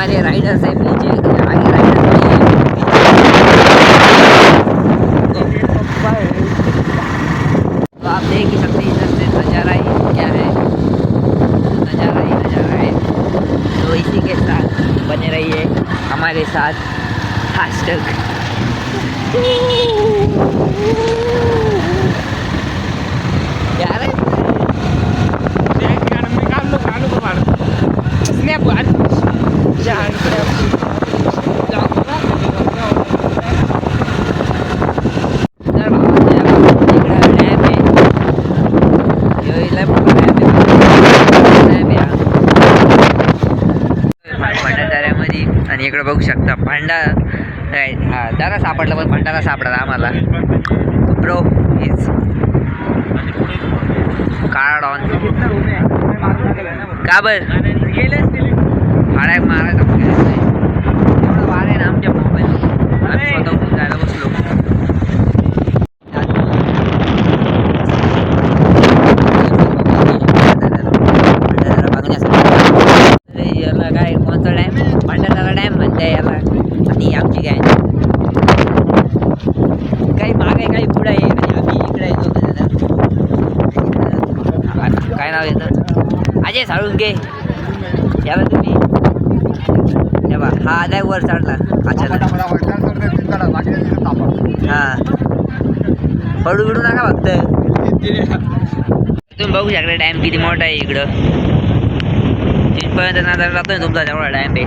हमारे राइडर्स है पीछे, आगे राइडर्स नहीं है। तो आप देख ही सकते हैं इधर से नज़ारा ही क्या है, नज़ारा ही नज़ारा है। तो इसी के साथ बने रहिए हमारे साथ आज तक। भंडारदऱ्यामध्ये आणि इकडे बघू शकता दारा सापडला, पण भंडारा सापडला आम्हाला. ब्रो इज काळा डॉन का बर भाड्या मारायचा एवढं वार आहे ना आमच्या मोबाईल. आम्ही स्वतःहून जायला बसलो. याला काय कोणता डॅम, भंडारा डॅम म्हणते याला. आणि आमची काय काही माग आहे, काही पुढं आहे, आणि आम्ही इकडे येतो. काय नाव येतं, अजय साळुंके. याला तुम्ही तेव्हा हा आदाय वर चढला अचानक. हां पडू बिडू नका फक्त. तुम्ही बघू शकता डॅम किती मोठा आहे. इकडं तिथपर्यंत नजर जातोय तुमचा तेवढा डॅम आहे.